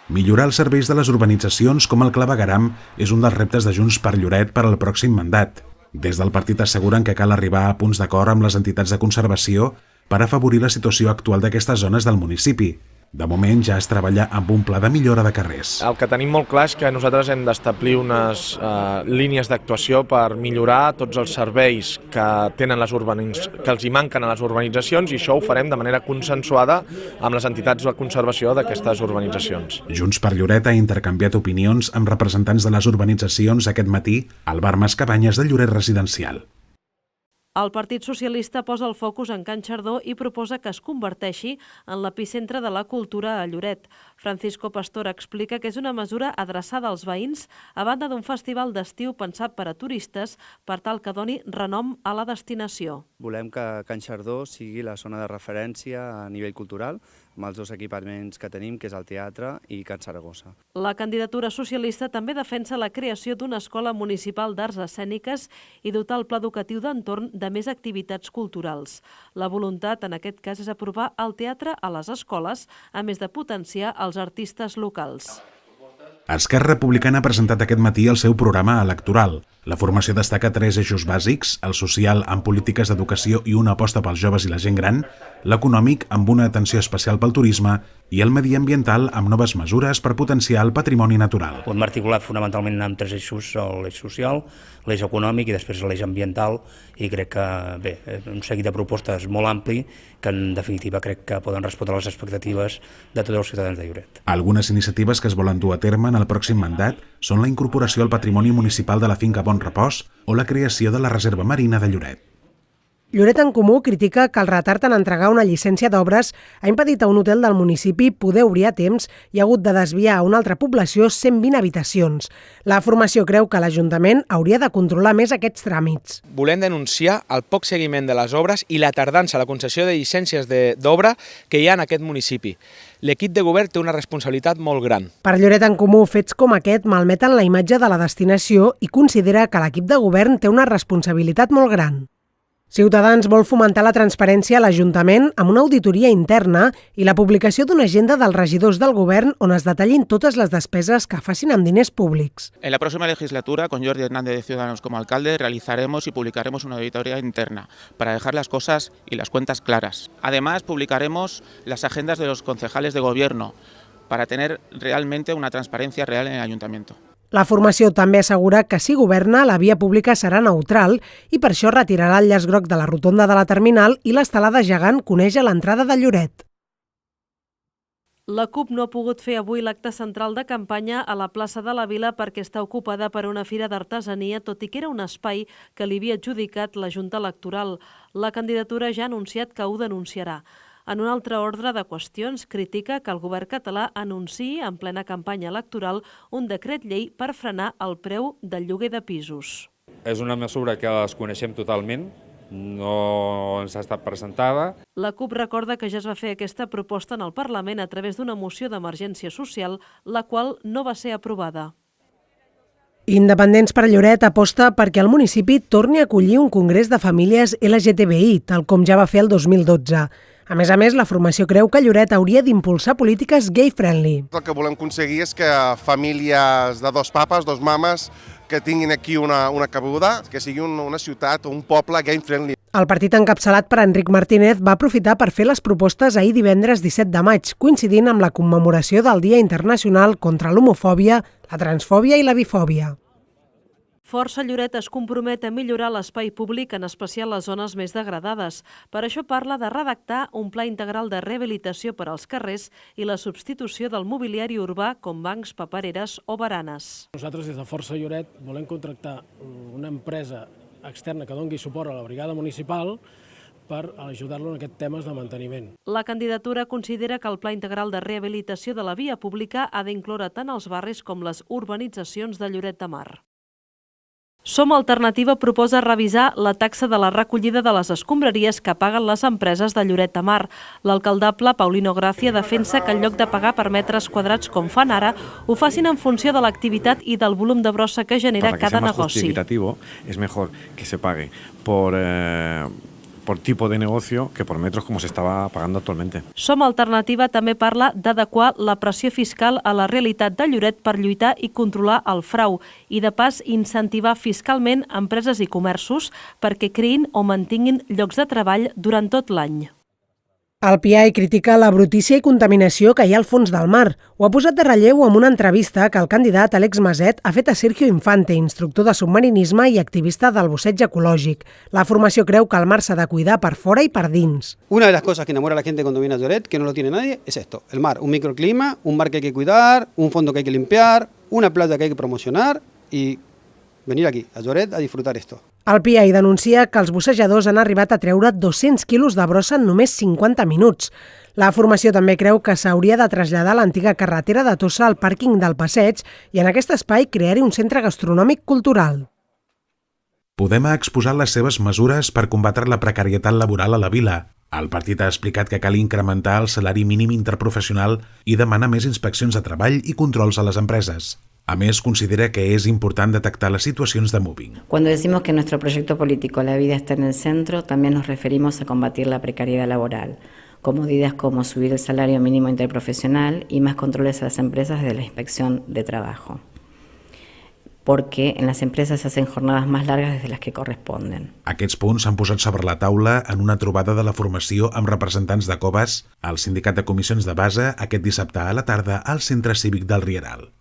Millorar els serveis de les urbanitzacions com el clavegueram és un dels reptes de Junts per Lloret per al pròxim mandat. Des del partit asseguren que cal arribar a punts d'acord amb les entitats de conservació per afavorir la situació actual d'aquestes zones del municipi. De moment ja es treballa amb un pla de millora de carrers. El que tenim molt clar és que nosaltres hem d'establir unes línies d'actuació per millorar tots els serveis que els hi manquen a les urbanitzacions, i això ho farem de manera consensuada amb les entitats de conservació d'aquestes urbanitzacions. Junts per Lloret ha intercanviat opinions amb representants de les urbanitzacions aquest matí al bar Mas Cabanyes de Lloret Residencial. El Partit Socialista posa el focus en Can Xardó i proposa que es converteixi en l'epicentre de la cultura a Lloret. Francisco Pastor explica que és una mesura adreçada als veïns a banda d'un festival d'estiu pensat per a turistes per tal que doni renom a la destinació. Volem que Can Xardó sigui la zona de referència a nivell cultural, amb els dos equipaments que tenim, que és el teatre i Can Saragossa. La candidatura socialista també defensa la creació d'una escola municipal d'arts escèniques i dotar el pla educatiu d'entorn de més activitats culturals. La voluntat, en aquest cas, és apropar el teatre a les escoles, a més de potenciar els artistes locals. Esquerra Republicana ha presentat aquest matí el seu programa electoral. La formació destaca 3 eixos bàsics: el social amb polítiques d'educació i una aposta pels joves i la gent gran, l'econòmic amb una atenció especial pel turisme i el mediambiental amb noves mesures per potenciar el patrimoni natural. Ho hem articulat fonamentalment amb 3 eixos: l'eix social, l'eix econòmic i després l'eix ambiental, i crec que, bé, un seguit de propostes molt ampli que en definitiva crec que poden respondre a les expectatives de tots els ciutadans de Lloret. Algunes iniciatives que es volen dur a terme en el pròxim mandat són la incorporació al patrimoni municipal de la finca Bon Repòs o la creació de la Reserva Marina de Lloret. Lloret en Comú critica que el retard en entregar una llicència d'obres ha impedit a un hotel del municipi poder obrir a temps i ha hagut de desviar a una altra població 120 habitacions. La formació creu que l'Ajuntament hauria de controlar més aquests tràmits. Volem denunciar el poc seguiment de les obres i la tardança a la concessió de llicències d'obra que hi ha en aquest municipi. L'equip de govern té una responsabilitat molt gran. Per Lloret en Comú, fets com aquest malmeten la imatge de la destinació i considera que l'equip de govern té una responsabilitat molt gran. Ciutadans vol fomentar la transparència a l'Ajuntament amb una auditoria interna i la publicació d'una agenda dels regidors del govern on es detallin totes les despeses que facin amb diners públics. En la próxima legislatura, con Jordi Hernández de Ciudadanos como alcalde, realizaremos y publicaremos una auditoría interna para dejar las cosas y las cuentas claras. Además, publicaremos las agendas de los concejales de gobierno para tener realmente una transparencia real en el ayuntamiento. La formació també assegura que si governa, la via pública serà neutral i per això retirarà el llaç groc de la rotonda de la terminal i l'estelada gegant que uneix a l'entrada de Lloret. La CUP no ha pogut fer avui l'acte central de campanya a la plaça de la Vila perquè està ocupada per una fira d'artesania, tot i que era un espai que li havia adjudicat la Junta Electoral. La candidatura ja ha anunciat que ho denunciarà. En un altre ordre de qüestions, critica que el govern català anunciï en plena campanya electoral un decret llei per frenar el preu del lloguer de pisos. És una mesura que desconeixem totalment, no ens ha estat presentada. La CUP recorda que ja es va fer aquesta proposta en el Parlament a través d'una moció d'emergència social, la qual no va ser aprovada. Independents per Lloret aposta perquè el municipi torni a acollir un congrés de famílies LGTBI, tal com ja va fer el 2012. A més, la formació creu que Lloret hauria d'impulsar polítiques gay-friendly. El que volem aconseguir és que famílies de 2 papes, 2 mames, que tinguin aquí una cabuda, que sigui una ciutat o un poble gay-friendly. El partit encapçalat per Enric Martínez va aprofitar per fer les propostes ahir divendres 17 de maig, coincidint amb la commemoració del Dia Internacional contra l'homofòbia, la transfòbia i la bifòbia. Força Lloret es compromet a millorar l'espai públic, en especial les zones més degradades. Per això parla de redactar un pla integral de rehabilitació per als carrers i la substitució del mobiliari urbà com bancs, papereres o baranes. Nosaltres des de Força Lloret volem contractar una empresa externa que doni suport a la brigada municipal per ajudar-lo en aquests temes de manteniment. La candidatura considera que el pla integral de rehabilitació de la via pública ha d'incloure tant els barris com les urbanitzacions de Lloret de Mar. Som Alternativa proposa revisar la taxa de la recollida de les escombraries que paguen les empreses de Lloret de Mar. L'alcaldable Paulino Gracia defensa que en lloc de pagar per metres quadrats com fan ara, ho facin en funció de l'activitat i del volum de brossa que genera cada negoci. Para que sea más justificativo, es mejor que se pague por por tipo de negocio que por metros como se estaba pagando actualmente. Som Alternativa també parla d'adequar la pressió fiscal a la realitat de Lloret per lluitar i controlar el frau i, de pas, incentivar fiscalment empreses i comerços perquè creïn o mantinguin llocs de treball durant tot l'any. El PIAI critica la brutícia i contaminació que hi ha al fons del mar. Ho ha posat de relleu amb una entrevista que el candidat Àlex Maset ha fet a Sergio Infante, instructor de submarinisme i activista del busseig ecològic. La formació creu que el mar s'ha de cuidar per fora i per dins. Una de las cosas que enamora a la gente cuando viene a Lloret, que no lo tiene nadie, es esto. El mar, un microclima, un mar que hay que cuidar, un fondo que hay que limpiar, una playa que hay que promocionar y venir aquí, a Lloret, a disfrutar esto. El PIAI denuncia que els bussejadors han arribat a treure 200 quilos de brossa en només 50 minuts. La formació també creu que s'hauria de traslladar l'antiga carretera de Tossa al pàrquing del Passeig i en aquest espai crear-hi un centre gastronòmic cultural. Podem ha exposat les seves mesures per combatre la precarietat laboral a la vila. El partit ha explicat que cal incrementar el salari mínim interprofessional i demana més inspeccions de treball i controls a les empreses. A més, considera que és important detectar les situacions de mobbing. Cuando decimos que nuestro proyecto político La Vida está en el centro, también nos referimos a combatir la precariedad laboral, con medidas como subir el salario mínimo interprofesional y más controles a las empresas desde la inspección de trabajo, porque en las empresas se hacen jornadas más largas desde las que corresponden. Aquests punts s'han posat sobre la taula en una trobada de la formació amb representants de Covas, al Sindicat de Comissions de Base, aquest dissabte a la tarda al Centre Cívic del Rieral.